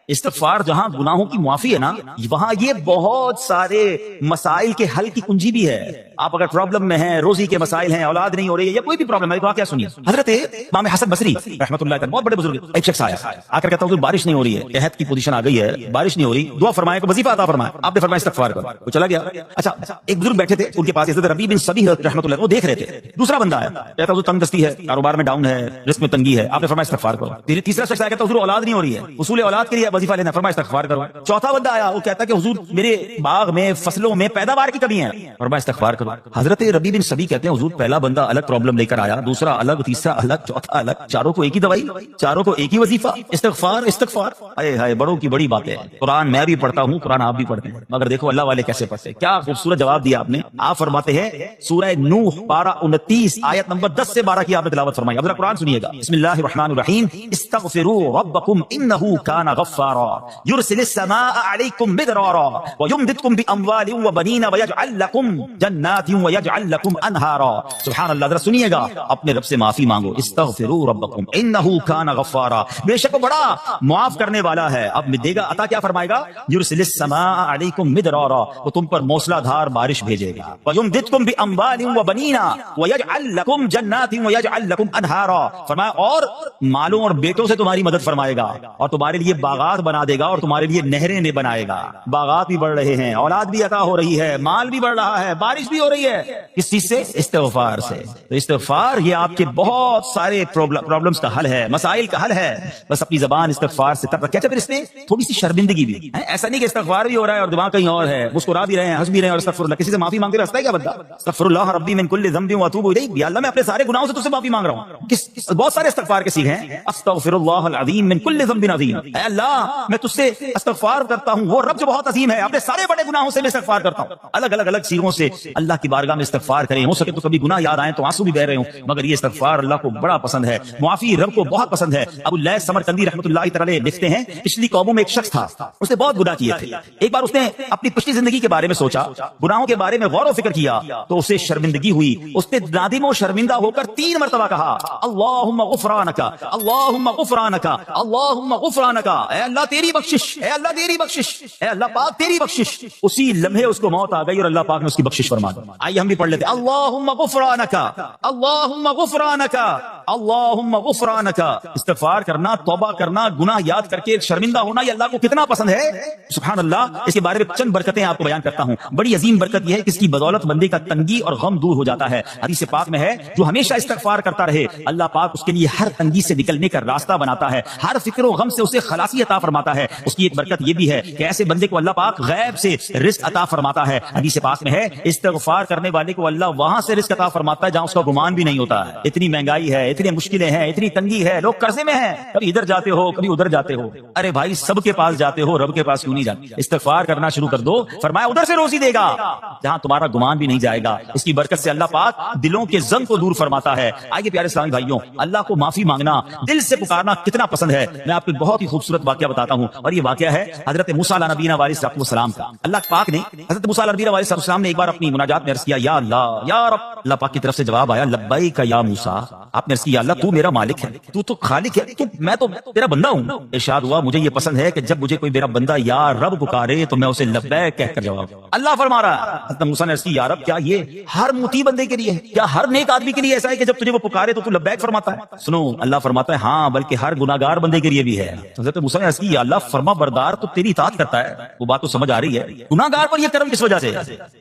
استغفار جہاں گناہوں کی معافی ہے نا، وہاں یہ بہت سارے مسائل کے حل کی کنجی بھی ہے. آپ اگر پرابلم میں ہیں، روزی کے مسائل ہیں، اولاد نہیں ہو رہی ہے یا کوئی بھی پرابلم ہے، تو کیا سنیے. حضرت امام حسن بصری رحمۃ اللہ علیہ، بہت بڑے بزرگ، ایک شخص آ کر کہتا حضور بارش نہیں ہو رہی ہے، قحط کی پوزیشن آ گئی ہے، بارش نہیں ہو رہی، دعا فرمائے کہ وظیفہ عطا فرمائے. آپ نے فرمایا استغفار کرو. وہ چلا گیا. اچھا ایک بزرگ بیٹھے تھے ان کے پاس، حضرت ربیع بن صبیح رحمۃ اللہ، وہ دیکھ رہے تھے. دوسرا بندہ آیا، کہتا حضور تنگ دستی ہے، کاروبار میں ڈاؤن ہے، رزق میں تنگی ہے. آپ نے فرمایا استغفار کرو. تیسرا شخص آیا، کہتا حضور اولاد نہیں ہو رہی ہے، حصول اولاد کے لیے وظیفہ لینا، فرمایا استغفار کرو. چوتھا بندہ آیا، وہ کہتا کہ حضور میرے باغ میں فصلوں میں پیداوار کی کمی ہے، فرمایا استغفار کرو. حضرت ربیع بن صبیح کہتے ہیں حضور پہلا بندہ الگ پرابلم لے کر آیا، دوسرا الگ، تیسرا الگ، چوتھا الگ، چاروں کو ایک ہی دوائی، چاروں کو ایک ہی وظیفہ، استغفار استغفار. ہائے ہائے بڑوں کی بڑی بات ہے. قرآن میں بھی پڑھتا ہوں، قرآن آپ بھی پڑھتے ہیں، مگر دیکھو اللہ والے کیسے پڑھتے ہیں. کیا خوبصورت جواب دیا آپ نے. آپ فرماتے ہیں سورہ نوح پارہ 29 آیت نمبر 10 سے 12 کی آپ نے تلاوت فرمائی. اب قرآن سنیے گا. بسم اللہ الرحمن الرحیم. استغفروا ربکم انه کان غفارا یرسل السماء علیکم مدرارا ویمددکم باموال وبنین ویجعل لکم جنات ویجعل لکم انہارا. سبحان اللہ. ذرا سنیے گا، اپنے رب سے معافی مانگو. استغفروا ربکم انه کان غفارا، بے شک وہ بڑا معاف کرنے والا ہے. اب دے گا عطا، کیا فرمائے گا. یرسل السماء علیکم مدرارا، وہ تم پر موسلا دھار بارش بھیجے گا. ویمددکم باموال وبنین ویجعل لکم جنات ویجعل لکم انہارا، فرمایا اور مالوں اور بیٹوں سے تمہاری مدد فرمائے گا، اور تمہارے لیے باغات بنا دے گا، اور تمہارے لیے نہریں بھی بنائے گا. باغات بھی بڑھ رہے ہیں، اولاد بھی عطا ہو رہی ہے، مال بھی بڑھ رہا ہے، بارش بھی ہو رہی ہے. کس چیز سے؟ استغفار سے. تو استغفار یہ آپ کے بہت سارے پرابلمز کا حل ہے، مسائل کا حل ہے. بس اپنی زبان استغفار سے تب کہتے پھر اس میں تھوڑی سی شرمندگی بھی ہے. ایسا نہیں کہ استغفار بھی ہو رہا ہے اور دماغ کہیں اور ہے، مسکرا بھی رہے ہیں، ہنس بھی رہے ہیں اور استغفر اللہ، کسی سے معافی مانگتے رہتا ہے کیا بندہ. استغفر اللہ ربی من کل ذنب واتوب الیہ، یا اللہ میں اپنے سارے گناہوں سے تجھ سے معافی مانگ رہا ہوں. بہت سارے استغفار کے سیغے ہیں. استغفر اللہ العظیم من کل ذنب عظیم، اے اللہ میں تجھ سے استغفار کرتا ہوں، وہ رب جو بہت عظیم ہے، اپنے سارے بڑے گناہوں سے میں استغفار کرتا ہوں. الگ الگ الگ سیغوں سے اللہ کی بارگاہ میں استغفار کریں. ہو سکے تو کبھی گناہ یاد آئیں تو آنسو بھی بہ رہے ہوں، مگر یہ استغفار اللہ کو بڑا پسند ہے، معافی رب کو بہت پسند ہے. ابو اللیث سمرقندی رحمۃ اللہ تعالی لکھتے ہیں پچھلی قوموں میں ایک شخص تھا، اس نے بہت گناہ کیے تھے. ایک بار اس نے اپنی پچھلی زندگی کے بارے میں سوچا، گناہوں کے بارے میں غور و فکر کیا تو اسے شرمندگی ہوئی. اس نے نادم و شرمندہ ہو کر 3 مرتبہ کہا اللہم غفرانک اللہم غفرانک اللہم غفرانک، اے اللہ تیری بخشش، اے اللہ تیری بخشش، اے اللہ پاک تیری بخشش. اسی لمحے اس کو موت آ گئی اور اللہ پاک نے اس کی بخشش فرما دی. آئیے ہم بھی پڑھ لیتے اللہم غفرانک اللہم غفرانک اللہم غفرانک. استغفار کرنا، توبہ کرنا، گناہ یاد کر کے شرمندہ ہونا، یہ اللہ کو کتنا پسند ہے. سبحان اللہ. اس کے بارے میں چند برکتیں آپ کو بیان کرتا ہوں. بڑی عظیم برکت یہ ہے کہ اس کی بدولت بندے کا تنگی اور غم دور ہو جاتا ہے. حدیث پاک میں ہے جو ہمیشہ استغفار کرتا رہے اللہ پاک اس کے لیے ہر تنگی سے نکلنے کا راستہ بناتا ہے، ہر فکر و غم سے اسے خلاصی عطا فرماتا ہے. اس کی ایک برکت یہ بھی ہے کہ ایسے بندے کو اللہ پاک غیب سے رزق عطا فرماتا ہے. حدیث پاک میں ہے استغفار کرنے والے کو اللہ وہاں سے رزق عطا فرماتا ہے جہاں اس کا گمان بھی نہیں ہوتا ہے. اتنی مہنگائی ہے، اتنی مشکلیں ہیں، اتنی تنگی ہے، لوگ قرضے میں ہیں، کبھی ادھر جاتے ہو کبھی ادھر جاتے ہو. ارے بھائی سب کے پاس جاتے ہو، رب کے پاس کیوں نہیں جاتے؟ استغفار کرنا شروع کر دو، فرمایا ادھر سے روزی دے گا جہاں تمہارا گمان بھی نہیں جائے گا. اس کی برکت سے اللہ پاک دلوں کے زنگ کو دور فرماتا ہے. آئیے پیارے اسلامی بھائیوں، اللہ کو معافی مانگنا، دل سے پکارنا کتنا پسند ہے. میں آپ کو ایک بہت ہی خوبصورت واقعہ بتاتا ہوں، اور یہ واقعہ ہے حضرت موسیٰ علیہ نبینا علیہ السلام کا. اللہ پاک نے حضرت موسیٰ علیہ نبینا علیہ السلام نے ایک بار اپنی مناجات میں عرض کیا یا اللہ یا رب. اللہ پاک کی طرف سے جواب آیا لبیک یا موسیٰ. آپ نے عرض کیا اللہ تو میرا مالک ہے، تو خالق ہے، میں تو تیرا بندہ ہوں. ارشاد ہوا مجھے یہ پسند ہے کہ جب مجھے کوئی میرا بندہ یا رب پکارے تو میں اسے لبیک کہہ کر جواب. اللہ فرما رہا ہے حضرت موسیٰ نے عرض کی یا رب کیا یہ ہر مطیع بندے کے لیے ہے؟ کیا ہر نیک آدمی کے لیے ایسا ہے کہ جب تجھے وہ پکارے تو لبیک فرماتا ہے؟ سنو اللہ فرماتا ہے ہاں بلکہ ہر گناہگار بندے کے لیے بھی ہے. حضرت موسیٰ نے عرض کی یا اللہ فرما بردار تو تیری اطاعت کرتا ہے، وہ بات تو سمجھ آ رہی ہے، گناہگار پر یہ کرم کس وجہ سے؟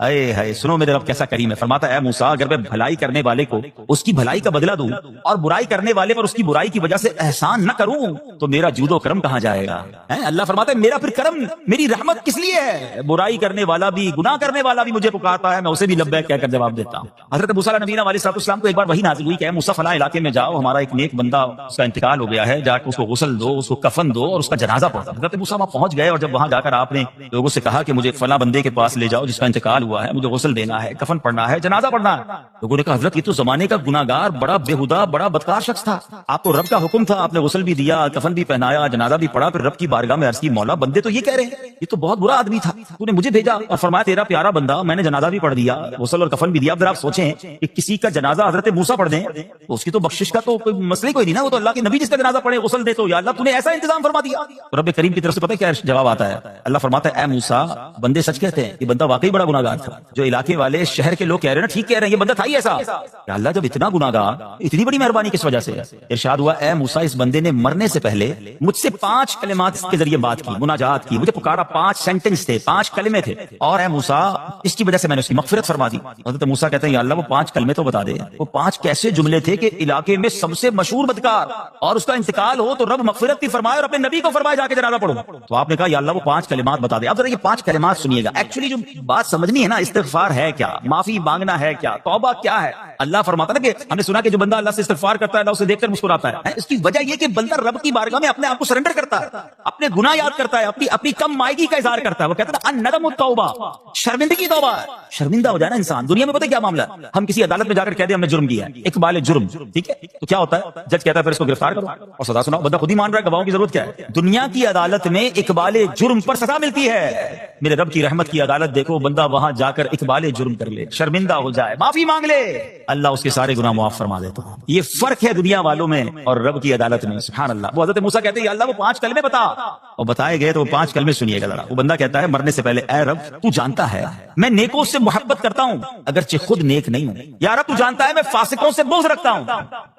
اے ہائے سنو میرے رب کیسا کریم ہے. فرماتا ہے اے موسیٰ اگر میں بھلائی کرنے والے کو اس کی بھلائی کا بدلہ دوں اور برائی کرنے والے پر اس کی برائی کی وجہ سے احسان نہ کروں تو میرا جود و کرم کہاں جائے گا؟ اللہ فرماتا ہے میرا پھر کرم میری رحمت کس لیے ہے؟ برائی کرنے والا بھی گناہ کرنے والا بھی مجھے پکارتا ہے، میں اسے بھی لبیک کہہ کر جواب دیتا ہوں. حضرت موسیٰ علیہ السلام کو ایک بار وحی نازل ہوئی کہ اے موسیٰ فلاں علاقے میں جاؤ، ہمارا ایک نیک بندہ اس کا انتقال ہو گیا ہے، جا کے اس کو غسل دو، اس کو کفن دو اور اس کا جنازہ پڑھو. حضرت موسیٰ وہاں پہنچ گئے اور جب وہاں جا کر آپ نے لوگوں سے کہا کہ مجھے فلاں بندے کے پاس لے جاؤ جس کا انتقال ہوا ہے، مجھے غسل دینا ہے، کفن پڑھنا ہے، جنازہ پڑھنا ہے. لوگوں نے کہا حضرت یہ تو زمانے کا گناہگار بڑا بےہودہ بڑا بدکار شخص تھا، آپ کو رب کا حکم تھا، آپ نے غسل بھی دیا، کفن بھی پہنایا، جنازہ بھی پڑھا، پھر رب کی بارگاہ میں عرض کی مولا بندے تو یہ کہہ رہے ہیں یہ تو بہت برا آدمی تھا، تو نے مجھے بھیجا اور فرمایا تیرا پیارا بندہ، میں نے جنازہ بھی پڑھ دیا، غسل اور کفن بھی دیا. اب ذرا آپ سوچیں کہ کسی کا جنازہ حضرت موسیٰ پڑھ دیں تو اس کی تو بخشش کا تو کوئی مسئلہ کوئی نہیں نا، وہ تو اللہ کے نبی جس کا جنازہ پڑھے غسل دے تو یا اللہ تو نے ایسا انتظام فرما دیا. تو رب کریم کی طرف سے پتہ ہے کیا جواب آتا ہے؟ اللہ فرماتا ہے اے موسیٰ بندے سچ کہتے ہیں، یہ بندہ واقعی بڑا گناہگار تھا۔ جو علاقے والے شہر کے لوگ کہہ رہے ہیں نا ٹھیک کہہ رہے ہیں، یہ بندہ تھا ہی ایسا کہ اللہ جب اتنا گناہگار اتنی بڑی مہربانی کس وجہ سے؟ ارشاد ہوا اے موسیٰ اس بندے نے مرنے سے پہلے مجھ سے 5 کلمات کے ذریعے بات کی، مناجات کی، مجھے پکارا، 5 سینٹنس تھے، 5 کلمے تھے، اور اے موسیٰ اس کی وجہ سے میں نے اس کی مغفرت فرما دی۔ حضرت موسیٰ کہتے ہیں یا اللہ وہ 5 کلمے تو بتا دے، وہ 5 کیسے جملے تھے کہ علاقے میں سب سے مشہور بدکار اور اس کا انتقال ہو تو رب مغفرت کی فرمائے اور اپنے نبی کو فرمائے جا کے جنازہ پڑھو۔ تو آپ نے کہا یا اللہ وہ 5 کلمات بتا دے۔ اب ذرا یہ 5 کلمات سنیے گا، ایکچولی جو بات سمجھنی ہے نا، استغفار ہے کیا، معافی مانگنا ہے کیا، توبہ کیا ہے؟ اللہ فرماتا ہے نا کہ ہم نے سنا کہ جو بندہ اللہ سے استغفار کرتا ہے اللہ اسے دیکھ کر مسکراتا ہے۔ اس کی وجہ یہ کہ بندہ رب کی بارگاہ میں اپنے آپ کو سرنڈر کرتا ہے، اپنے گناہ یاد کرتا ہے، اپنی کم مائگی کا اظہار کرتا ہے۔ وہ کہتا ہے الندم التوبہ، شرمندگی توبہ ہے۔ شرمندہ ہو جائے نا انسان، دنیا میں پتہ کیا معاملہ ہے، ہم کسی عدالت میں جا کر کہہ دیں ہم نے جرم کیا ہے، اقبال جرم، ٹھیک ہے، تو کیا ہوتا ہے؟ جج کہتا ہے پھر اس کو گرفتار کرو اور سزا سناؤ۔ بندہ خود ہی مان رہا ہے، گواہوں کی ضرورت کیا ہے؟ دنیا کی عدالت میں اقبال جرم پر سزا ملتی ہے، میرے رب کی رحمت کی عدالت دیکھو، بندہ وہاں جا کر اقبال جرم کر لے، شرمندہ ہو جائے، معافی مانگ لے، اللہ اس کے سارے گناہ معاف فرما دیتا ہے۔ یہ فرق ہے دنیا والوں میں اور رب کی عدالت میں، سبحان اللہ۔ وہ حضرت موسیٰ کہتے ہیں یا اللہ وہ 5 کلمے بتا، اور بتائے گئے تو وہ 5 کلمے سنیے گا ذرا۔ وہ بندہ کہتا ہے مرنے سے پہلے اے رب تو جانتا ہے میں نیکوں سے محبت کرتا ہوں اگرچہ خود نیک نہیں ہوں، یا رب تو جانتا ہے میں فاسقوں سے بغض رکھتا ہوں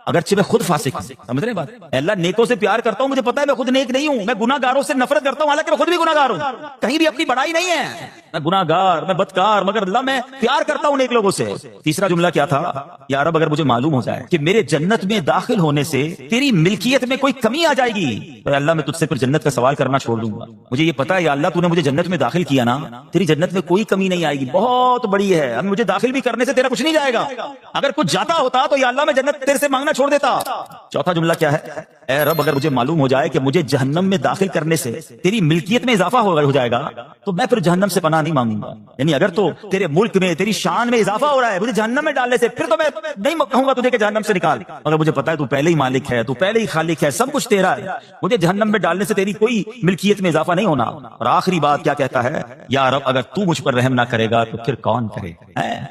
اگرچہ میں خود فاسق ہوں۔ سمجھ رہے بات؟ اے اللہ نیکوں سے پیار کرتا ہوں، مجھے پتا ہے میں خود نیک نہیں ہوں، میں گناہ گاروں سے نفرت کرتا ہوں حالانکہ میں خود بھی گناہ گار ہوں، کہیں بھی اپنی بڑائی نہیں ہے، میں گناہ گار، میں بدکار، مگر اللہ میں پیار کرتا ہوں نیک لوگوں سے۔ تیسرا جملہ کیا تھا؟ یا رب اگر مجھے معلوم ہو جائے کہ میرے جنت میں داخل ہونے سے تیری ملکیت میں کوئی کمی آ جائے گی تو اللہ میں تجھ سے پھر جنت کا سوال کرنا چھوڑ دوں گا۔ مجھے یہ پتا ہے یا اللہ تو نے مجھے جنت میں داخل کیا نا، تیری جنت میں کوئی کمی نہیں آئے گی، بہت بڑی ہے، اب مجھے داخل بھی کرنے سے تیرا کچھ نہیں جائے گا، اگر کچھ جاتا ہوتا تو یا اللہ میں جنت تیرے سے مانگنا چھوڑ دیتا۔ چوتھا جملہ کیا ہے؟ اے رب اگر مجھے معلوم ہو جائے کہ مجھے جہنم میں داخل کرنے سے تیری ملکیت میں اضافہ ہو جائے گا تو میں پھر جہنم سے پناہ نہیں مانگوں گا، یعنی اگر تو تیرے ملک میں تیری شان میں اضافہ ہو رہا ہے مجھے جہنم میں ڈالنے سے پھر تو میں نہیں کہوں گا تجھے کہ جہنم سے نکال، اگر مجھے پتا ہے تو پہلے ہی مالک ہے، تو پہلے ہی خالق ہے، سب کچھ تیرا ہے، مجھے جہنم میں ڈالنے سے تیری کوئی ملکیت میں اضافہ نہیں ہونا۔ اور آخری بات کیا کہتا ہے؟ یا رب اگر تو مجھ پر رحم نہ کرے گا تو پھر کون کرے؟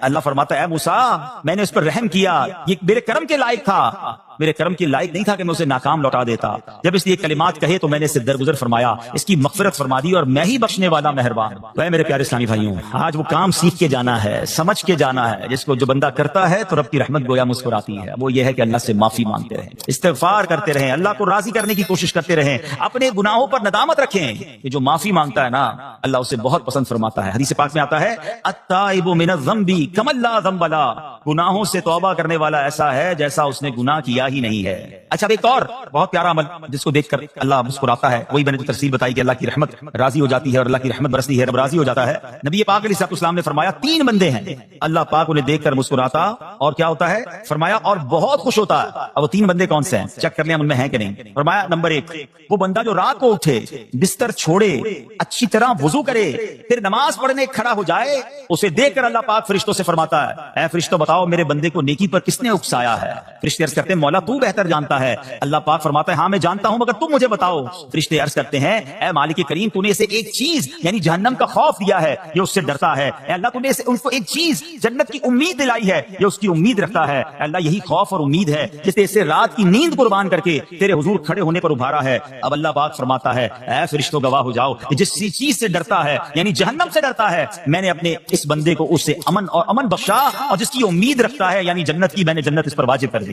اللہ فرماتا ہے اے موسیٰ میں نے اس پر رحم کیا، یہ میرے کرم کے لائق تھا، میرے کرم کی لائق نہیں تھا کہ میں اسے ناکام لوٹا دیتا، جب اس نے کلمات کہے تو میں نے اسے درگزر فرمایا، اس کی مغفرت فرما دی اور میں ہی بخشنے والا مہربان۔ تو اے میرے پیارے اسلامی بھائیوں، آج وہ کام سیکھ کے جانا ہے، سمجھ کے جانا ہے، جس کو جو بندہ کرتا ہے تو رب کی رحمت گویا مسکراتی ہے، وہ یہ ہے کہ اللہ سے معافی مانگتے رہیں، استغفار کرتے رہیں، اللہ کو راضی کرنے کی کوشش کرتے رہیں، اپنے گناہوں پر ندامت رکھیں، کہ جو معافی مانگتا ہے نا اللہ اسے بہت پسند فرماتا ہے۔ حدیث پاک میں آتا ہے التائب من الذنب کمن لا ذنب له، گناہوں سے توبہ کرنے والا ایسا ہے جیسا اس نے گناہ کیا ہی نہیں ہے۔ اچھا ایک اور بہت پیارا عمل جس کو دیکھ کر اللہ مسکراتا ہے، وہی میں نے جو تفصیل بتائی کہ اللہ کی رحمت راضی ہو جاتی ہے اور اللہ کی رحمت برستی ہے، رب راضی ہو جاتا ہے۔ نبی پاک علیہ السلام نے فرمایا 3 بندے ہیں اللہ پاک انہیں دیکھ کر مسکراتا اور کیا ہوتا ہے؟ فرمایا اور بہت خوش ہوتا ہے۔ اب وہ 3 بندے کون سے ہیں؟ چیک کر لیں ان میں ہیں کہ نہیں۔ فرمایا نمبر 1 وہ بندہ جو رات کو اٹھے، بستر چھوڑے، اچھی طرح وضو کرے، پھر نماز پڑھنے کھڑا ہو جائے، اسے دیکھ کر اللہ پاک فرشتوں سے فرماتا ہے اے فرشتوں بتاؤ میرے بندے کو نیکی پر کس نے اکسایا ہے؟ فرشتے عرض کرتے ہیں مولا تو بہتر جانتا ہے۔ اللہ پاک فرماتا ہے ہاں میں جانتا ہوں مگر تم مجھے بتاؤ۔ فرشتے عرض کرتے ہیں اے مالک کریم تو نے اسے ایک چیز یعنی جہنم کا خوف دیا ہے، یہ اس سے ڈرتا ہے۔ اے اللہ تو نے ان کو ایک چیز جنت کی امید دلائی ہے، یہ اس کی امید رکھتا ہے۔ اے اللہ یہی خوف اور امید ہے جس نے اسے رات کی نیند قربان کر کے تیرے حضور کھڑے ہونے پر ابھارا ہے۔ اب اللہ پاک فرماتا ہے اے فرشتوں گواہ ہو جاؤ، جس چیز سے ڈرتا ہے یعنی جہنم سے ڈرتا ہے میں نے اپنے اس بندے کو اس سے امن بخشا، اور جس کی امید رکھتا ہے یعنی جنت کی میں نے جنت اس پر واجب کر دی۔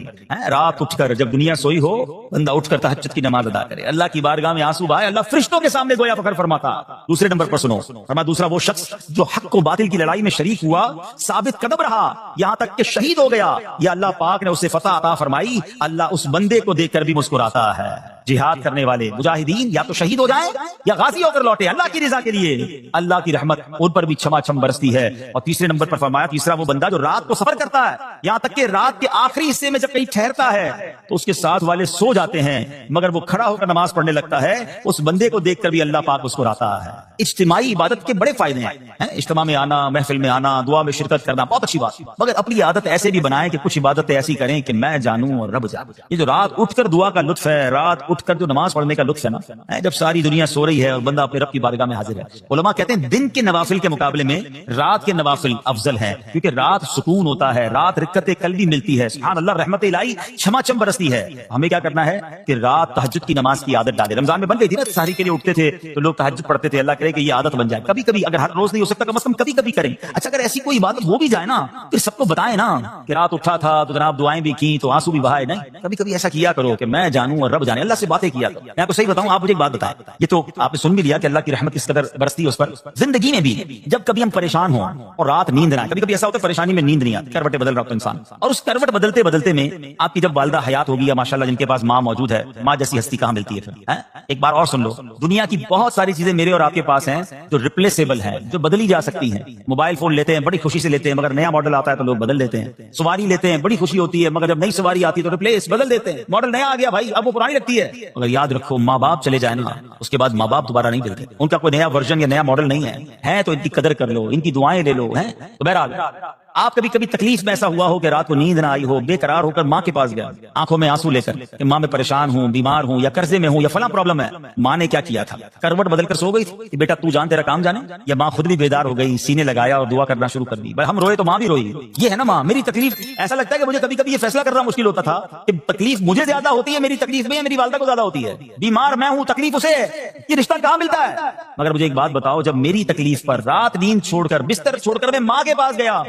رات اٹھ کر جب دنیا سوئی ہو بندہ اٹھ کر تہجد کی نماز ادا کرے، اللہ کی بارگاہ میں آنسو بہائے، اللہ فرشتوں کے سامنے گویا فخر فرماتا۔ دوسرے نمبر پر سنو فرمایا دوسرا وہ شخص جو حق و باطل کی لڑائی میں شریک ہوا، ثابت قدم رہا یہاں تک کہ شہید ہو گیا، یا اللہ پاک نے اسے فتح عطا فرمائی، اللہ اس بندے کو دیکھ کر بھی مسکراتا ہے۔ جہاد کرنے والے مجاہدین یا تو شہید ہو جائیں یا غازی ہو کر لوٹے اللہ کی رضا کے لیے، اللہ کی رحمت ان پر بھی چھما چھم برستی ہے۔ اور تیسرے نمبر پر فرمایا تیسرا وہ بندہ جو رات کو سفر کرتا ہے، یہاں تک کہ رات کے آخری حصے میں جب کہیں ٹھہرتا ہے تو اس کے ساتھ والے سو جاتے ہیں مگر وہ کھڑا ہو کر نماز پڑھنے لگتا ہے، اس بندے کو دیکھ کر بھی اللہ پاک مسکراتا ہے۔ اجتماعی عبادت کے بڑے فائدے ہیں، اجتماع میں آنا، محفل میں آنا، دعا میں شرکت کرنا بہت اچھی بات، مگر اپنی عادت ایسے بھی بنائیں کہ کچھ عبادتیں ایسی کریں کہ میں جانوں اور رب جانے۔ یہ جو رات اٹھ کر دعا کا لطف ہے، رات اٹھ کر جو نماز پڑھنے کا لطف ہے نا، جب ساری دنیا سو رہی ہے اور بندہ اپنے رب کی بارگاہ میں حاضر ہے. علماء کہتے ہیں دن کے نوافل کے مقابلے میں رات کے نوافل افضل ہیں، کیونکہ رات سکون ہوتا ہے، رات رکعت قلبی ملتی ہے. سبحان اللہ، رحمت الہی چھما چھم برستی ہے. ہمیں کیا کرنا ہے کہ رات تہجد کی نماز کی عادت ڈالے. رمضان میں بن گئی تھی نا، سحری کے لیے اٹھتے تھے تو لوگ تہجد پڑھتے تھے. اللہ کرے کہ یہ عادت بن جائے. کبھی کبھی اگر ہر روز نہیں ہو سکتا کم از کم کبھی کبھی کریں. اچھا اگر ایسی کوئی عبادت ہو بھی جائے نا، پھر سب کو بتائیں نا کہ رات اٹھا تھا تو جناب دعائیں بھی کی تو آنسو بھی بہائے. نہیں، کبھی کبھی ایسا کیا کرو کہ میں جانوں اور رب جانے، اللہ سے باتیں کیا کرو. میں آپ کو صحیح بتاؤں، آپ مجھے ایک بات بتائیں، یہ تو آپ نے سن بھی لیا کہ اللہ کی رحمت کس قدر برستی ہے اس پر. زندگی میں بھی جب کبھی ہم پریشان ہوں اور رات نیند نہ آئے، کبھی کبھی ایسا ہوتا ہے پریشانی میں نیند نہیں آتی، کروٹیں بدل رہا ہوتا انسان، اور اس کروٹ بدلتے بدلتے میں آپ کی جب والدہ حیات ہوگی یا ماشاءاللہ جن کے پاس ماں موجود ہے، ماں جیسی ہستی کہاں ملتی ہے پھر. ایک بار اور سن لو، دنیا کی بہت ساری چیزیں میرے اور آپ کے پاس ہیں جو ریپلیسیبل ہیں، جو بدلی جا سکتی ہیں. موبائل فون لیتے ہیں بڑی خوشی سے لیتے ہیں، مگر نیا ماڈل آتا ہے تو لوگ بدل دیتے ہیں. سواری لیتے ہیں بڑی خوشی ہوتی ہے، مگر جب نئی سواری آتی ہے تو ریپلیس بدل دیتے ہیں. ماڈل نیا آ گیا بھائی، اب وہ پرانی لگتی ہے. مگر یاد رکھو، ماں باپ چلے جائیں نا، اس کے بعد ماں باپ دوبارہ نہیں ملتے. ان کا کوئی نیا ورژن یا نیا ماڈل نہیں ہے تو ان کی قدر کر لو، ان کی دعائیں لے لو. تو بہرحال آپ کبھی کبھی تکلیف میں ایسا ہوا ہو کہ رات کو نیند نہ آئی ہو، بے قرار ہو کر ماں کے پاس گیا آنکھوں میں آنسو لے کر کہ ماں میں پریشان ہوں، بیمار ہوں، یا قرضے میں ہوں، یا فلاں پرابلم ہے. ماں نے کیا کیا تھا؟ کروٹ بدل کر سو گئی تھی کہ بیٹا تو جان تیرا کام جانے، یا ماں خود بھی بیدار ہو گئی، سینے لگایا اور دعا کرنا شروع کر دی. بھائی ہم روئے تو ماں بھی روئی. یہ ہے نا ماں. میری تکلیف، ایسا لگتا ہے کہ مجھے کبھی کبھی یہ فیصلہ کرنا مشکل ہوتا تھا کہ تکلیف مجھے زیادہ ہوتی ہے میری تکلیف میں، یا میری والدہ کو زیادہ ہوتی ہے. بیمار میں ہوں، تکلیف اسے ہے، یہ رشتہ کہاں ملتا ہے؟ مگر مجھے ایک بات بتاؤ، جب میری تکلیف پر رات نیند چھوڑ کر بستر چھوڑ کر میں ماں کے پاس گیا،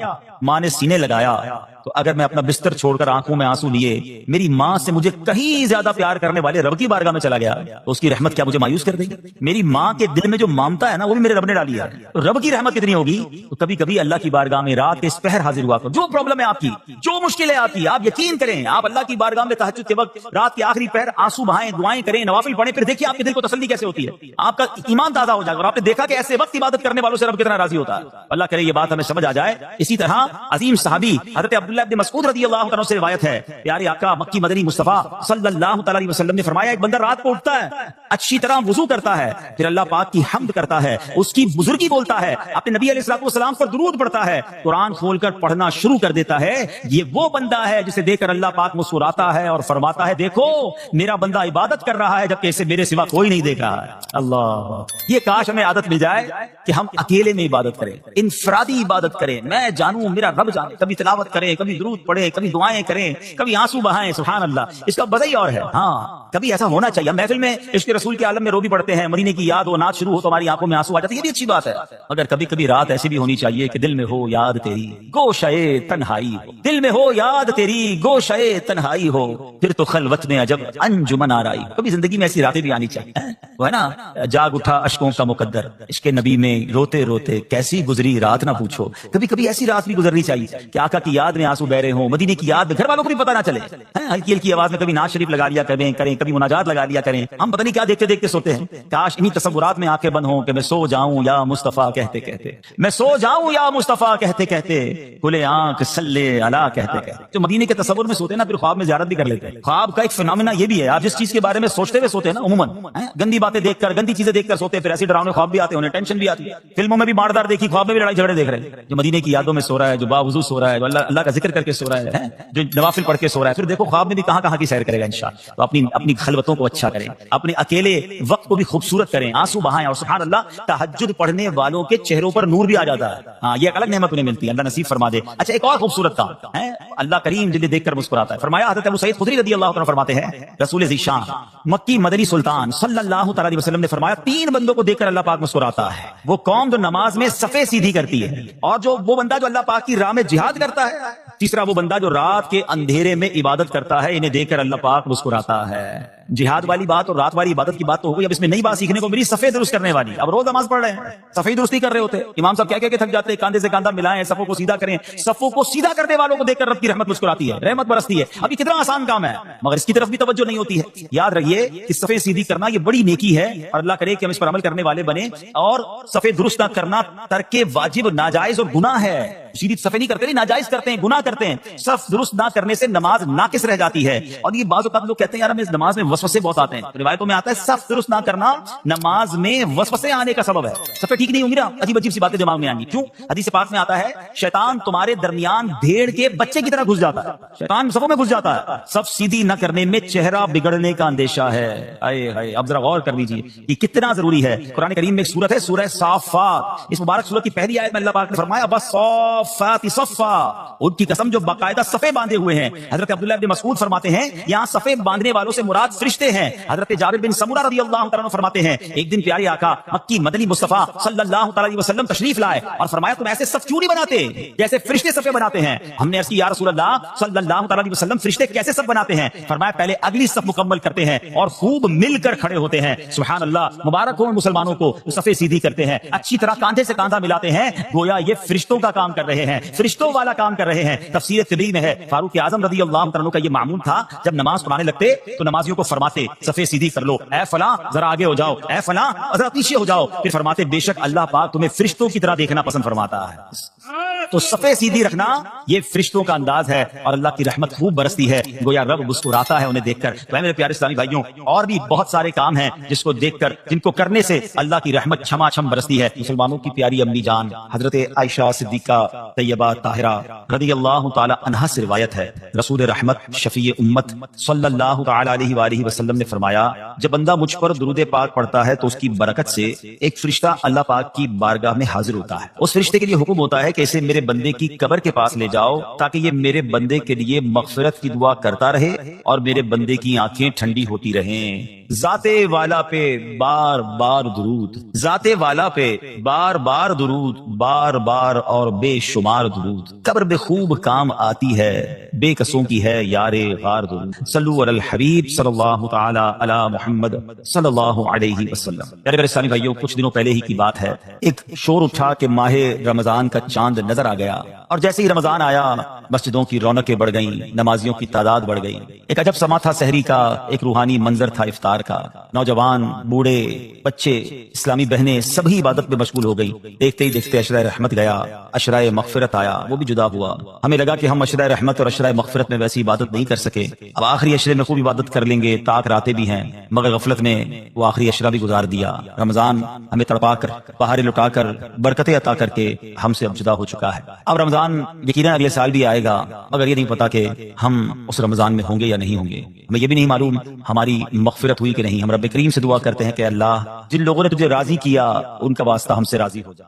ماں نے سینے لگایا، تو اگر میں اپنا بستر چھوڑ کر آنکھوں میں آنسو لیے میری ماں سے مجھے کہیں زیادہ پیار کرنے والے رب کی بارگاہ میں چلا گیا، تو اس کی رحمت کیا مجھے مایوس کر دے گی؟ میری ماں کے دل میں جو مامتا ہے نا، وہ بھی میرے رب نے ڈالی ہے. تو رب کی رحمت کتنی ہوگی؟ تو کبھی کبھی اللہ کی بارگاہ میں رات کے اس پہر حاضر ہوا کرو. جو پرابلم ہے آپ کی، جو مشکل ہے آپ کی، آپ یقین کریں، آپ اللہ کی بارگاہ میں تہجد کے وقت رات کے آخری پہر آنسو بہائیں، دعائیں کریں، نوافل پڑھیں، پھر دیکھیے آپ کے دل کو تسلی کیسے ہوتی ہے. آپ کا ایمان تازہ ہو جائے گا اور آپ نے دیکھا کہ ایسے وقت عبادت کرنے والوں سے رب کتنا راضی ہوتا ہے. اللہ کرے یہ بات ہمیں سمجھ آ جائے. اسی طرح عظیم صحابی حضرت عبداللہ ابن مسعود رضی اللہ عنہ سے روایت ہے، پیارے آقا مکی مدنی مصطفیٰ صلی اللہ تعالی علیہ وسلم نے فرمایا، ایک بندہ رات کو اٹھتا ہے، اچھی طرح وضو کرتا ہے، پھر اللہ پاک کی حمد کرتا ہے، اس کی بزرگی بولتا ہے، اپنے نبی علیہ الصلوۃ والسلام پر درود پڑھتا ہے، قرآن کھول کر پڑھنا شروع کر دیتا ہے. یہ وہ بندہ ہے جسے دیکھ کر اللہ پاک مسکراتا ہے اور فرماتا ہے، دیکھو میرا بندہ عبادت کر رہا ہے جبکہ اسے میرے سوا کوئی نہیں دیکھ رہا ہے. اللہ، یہ کاش ہمیں عادت مل جائے کہ ہم اکیلے میں عبادت کریں، انفرادی عبادت کریں، میں جانوں میرا رب جانے. کبھی تلاوت کریں، کبھی درود پڑھیں، کبھی دعائیں کریں، کبھی آنسو بہائیں. سبحان اللہ، اس کا مزہ ہی اور ہے. ہاں، کبھی ایسا ہونا چاہیے. ہم محفل میں عشق رسول کے عالم میں رو بھی پڑتے ہیں، مدینے کی یاد ہو، نعت شروع ہو تو ہماری آنکھوں میں آنسو آ جاتے ہیں، یہ بھی اچھی بات ہے. مگر کبھی کبھی رات ایسی بھی ہونی چاہیے کہ دل میں ہو یاد تیری گوشے تنہائی ہو، دل میں ہو یاد تیری گوشے تنہائی ہو، پھر تو خلوت میں عجب انجمن آرائی. کبھی زندگی میں ایسی راتیں بھی آنی چاہیے. وہ ہے نا، جاگ اٹھا اشکوں کا مقدر، عشق نبی میں روتے روتے کیسی گزری رات نہ پوچھو. کبھی کبھی ایسی رات بھی گزرنی چاہیے کہ آقا کی یاد میں آنسو بہ رہے ہوں، مدینے کی یاد میں، گھر والوں کو بھی پتہ نہ چلے. ہلکی ہلکی آواز میں کبھی نعت شریف لگا لیا کریں، کبھی مناجات لگا لیا کریں. ہم پتہ نہیں کیا دیکھتے دیکھتے سوتے ہیں. کاش انہی تصورات میں آنکھیں بند ہوں کہ میں سو جاؤں یا مصطفیٰ کہتے کہتے، میں سو جاؤں یا مصطفیٰ کہتے کہتے، کھلے آنکھ صلی علی کہتے کہتے. جو مدینے کے تصور میں سوتے ہیں نا، پھر خواب میں زیارت بھی کر لیتے ہیں. خواب کا ایک فینومینا یہ بھی ہے، آپ جس چیز کے بارے میں سوچتے ہوئے سوتے ہیں نا، عموماً گندی باتیں دیکھ کر، گندی چیزیں دیکھ کر سوتے ہیں، پھر ایسی ڈراؤنے خواب بھی آتے ہیں، انہیں ٹینشن بھی آتی ہے. فلموں میں بھی ماردار دیکھی، خواب میں بھی لڑائی جھگڑے دیکھ رہے ہیں. جو مدینے کی یادوں میں سو رہا ہے، جو باوضو سو رہا ہے، جو اللہ کا ذکر کر کے سو رہا ہے، جو نوافل پڑھ کے سو رہا ہے، پھر دیکھو خواب میں بھی کہاں کہاں کی سیر کرے گا انشاءاللہ. تو اپنی خلوتوں کو اچھا کریں، اپنے اکیلے وقت کو بھی خوبصورت کریں، آنسو بہائیں. اور سبحان اللہ، تہجد پڑھنے والوں کے چہروں پر نور بھی آ جاتا ہے. ہاں، یہ ایک الگ نعمت انہیں ملتی ہے، اللہ نصیب فرما دے. اچھا، ایک اور خوبصورت کام ہے، اللہ کریم جنہیں دیکھ کر مسکراتا ہے. فرمایا، حضرت ابو سعید خدری رضی اللہ عنہ فرماتے ہیں، رسول ذیشان مکی مدنی سلطان صلی اللہ تعالی علیہ وسلم نے فرمایا، 3 بندوں کو دیکھ کر اللہ پاک مسکراتا ہے. وہ قوم جو نماز میں صفیں سیدھی کرتی ہے، اور وہ بندہ جو اللہ پاک کی راہ میں جہاد کرتا ہے. تیسرا وہ بندہ جو رات کے اندھیرے میں عبادت کرتا ہے، انہیں دیکھ کر اللہ پاک مسکراتا ہے. جہاد والی بات اور رات والی عبادت کی بات تو ہو گئی. اب اس میں نئی بات سیکھنے کو میری صفیں درست کرنے والی. اب روز نماز پڑھ رہے ہیں، صفیں درست کر رہے ہوتے، امام صاحب کیا تھک جاتے ہیں، کاندھے سے کاندھا ملائیں، صفوں کو سیدھا کریں. صفوں کو سیدھا کرنے والوں کو دیکھ کر رب کی رحمت مسکراتی ہے، رحمت برستی ہے. اب یہ کتنا آسان کام ہے، مگر اس کی طرف بھی توجہ نہیں ہوتی ہے. یاد رکھیے کہ صفیں سیدھی کرنا یہ بڑی نیکی ہے، اور اللہ کرے کہ ہم اس پر عمل کرنے والے بنے. اور صفیں درست نہ کرنا ترک واجب، ناجائز اور گناہ ہے. سیدھی صفیں نہیں کرتے، ناجائز کرتے ہیں، گناہ کرتے ہیں. صف درست نہ کرنے سے نماز ناقص رہ جاتی ہے. اور یہ بعض اوقات لوگ کہتے ہیں یار ہمیں اس نماز میں وسوسے بہت آتے ہیں. روایتوں میں آتا ہے صف درست نہ کرنا نماز میں وسوسے آنے کا سبب ہے. صفے ٹھیک نہیں ہوں گی نا عجیب عجیب سی باتیں دماغ میں آئیں گی. کیوں؟ حدیث پاک میں آتا ہے شیطان تمہارے درمیان بھیڑ کے بچے کی طرح گھس جاتا ہے. شیطان صفوں میں گھس جاتا ہے. صف سیدھی نہ کرنے میں چہرہ بگڑنے کا اندیشہ ہے. اب ذرا غور کر لیجیے یہ کتنا ضروری ہے. قرآن کریم میں ایک سورت ہے سورہ صافات. اس مبارک سورت کی پہلی آیت میں اللہ پاک نے فرمایا والصافات صفا. ان کی قسم جو باقاعدہ صفے باندھے ہوئے ہیں. حضرت عبداللہ بن مسعود فرماتے ہیں یہاں صفے باندھنے والوں سے مراد فرشتے ہیں. حضرت جابر بن سمورہ رضی اللہ تعالیٰ عنہ فرماتے ہیں ایک دن پیارے آقا مکی مدنی مصطفیٰ صلی اللہ تعالیٰ علیہ وسلم تشریف لائے اور فرمایا تم ایسے صف کیوں نہیں بناتے جیسے فرشتے صفے بناتے ہیں. ہم نے عرض کی یا رسول اللہ صلی اللہ تعالیٰ علیہ وسلم فرشتے کیسے صف بناتے ہیں؟ فرمایا پہلے اگلی صف مکمل کرتے ہیں اور خوب مل کر کھڑے ہوتے ہیں. سبحان اللہ. مبارک ہو مسلمانوں کو صفے سیدھی کرتے ہیں اچھی طرح کاندھے سے کاندھا ملاتے ہیں گویا یہ فرشتوں کا کام کر رہے ہیں فرشتوں والا کام کر رہے ہیں. تفسیر طبری میں ہے فاروق اعظم رضی اللہ عنہ کا یہ معمول تھا جب نماز پڑھانے لگتے تو نمازیوں کو فرماتے صفے سیدھی کر لو. اے فلاں ذرا آگے ہو جاؤ, اے فلاں ذرا پیچھے ہو جاؤ. پھر فرماتے بے شک اللہ پاک تمہیں فرشتوں کی طرح دیکھنا پسند فرماتا ہے. تو صفے سیدھی رکھنا یہ فرشتوں کا انداز ہے اور اللہ کی رحمت خوب برستی ہے گویا رب مسکراتا ہے انہیں دیکھ کر. میرے پیارے اسلامی بھائیوں اور بھی بہت سارے کام ہیں جس کو دیکھ کر جن کو کرنے سے اللہ کی رحمت چھما چھم برستی ہے. مسلمانوں کی پیاری امی جان حضرت عائشہ صدیقہ طیبہ طاہرہ رضی اللہ تعالی عنہا سے روایت ہے رسول رحمت شفیع امت صلی اللہ تعالی علیہ وآلہ وسلم نے فرمایا جب بندہ مجھ پر درود پاک پڑھتا ہے تو اس کی برکت سے ایک فرشتہ اللہ پاک کی بارگاہ میں حاضر ہوتا ہے. اس فرشتے کے لیے حکم ہوتا ہے کہ اسے میرے بندے کی قبر کے پاس لے جاؤ تاکہ یہ میرے بندے کے لیے مغفرت کی دعا کرتا رہے اور میرے بندے کی آنکھیں ٹھنڈی ہوتی رہیں. ذات والا پہ بار بار درود, ذات والا پہ بار بار درود, بار بار اور بے شمار درود. قبر میں خوب کام آتی ہے بے قصوں کی ہے یار غار درود. صلو علی الحبیب صلی اللہ تعالی علی محمد صلی اللہ علیہ وسلم. پیارے اسلامی بھائیوں کچھ دنوں پہلے ہی کی بات ہے ایک شور اٹھا کہ ماہ رمضان کا چاند نظر آ گیا اور جیسے ہی رمضان آیا مسجدوں کی رونقیں بڑھ گئیں, نمازیوں کی تعداد بڑھ گئی. ایک عجب سما تھا سحری کا, ایک روحانی منظر تھا افطار کا. نوجوان بوڑھے بچے اسلامی بہنیں سبھی عبادت میں مشغول ہو گئی. دیکھتے ہی دیکھتے عشرہ رحمت گیا, عشرہ مغفرت آیا, وہ بھی جدا ہوا. ہمیں لگا کہ ہم عشرہ رحمت اور عشرہ مغفرت میں ویسی عبادت نہیں کر سکے, اب آخری عشرے میں خوب عبادت کر لیں گے, طاق راتیں بھی ہیں, مگر غفلت میں وہ آخری عشرہ بھی گزار دیا. رمضان ہمیں تڑپا کر بہاریں لٹا کر برکتیں عطا کر کے ہم سے اب جدا ہو چکا ہے. اب رمضان یقیناً اگلے سال بھی آئے گا مگر یہ نہیں پتا کہ ہم اس رمضان میں ہوں گے یا نہیں ہوں گے. ہمیں یہ بھی نہیں معلوم ہماری مغفرت ہوئی کہ نہیں. ہم رب کریم سے دعا کرتے ہیں کہ اللہ جن لوگوں نے تجھے راضی کیا ان کا واسطہ ہم سے راضی ہو جا.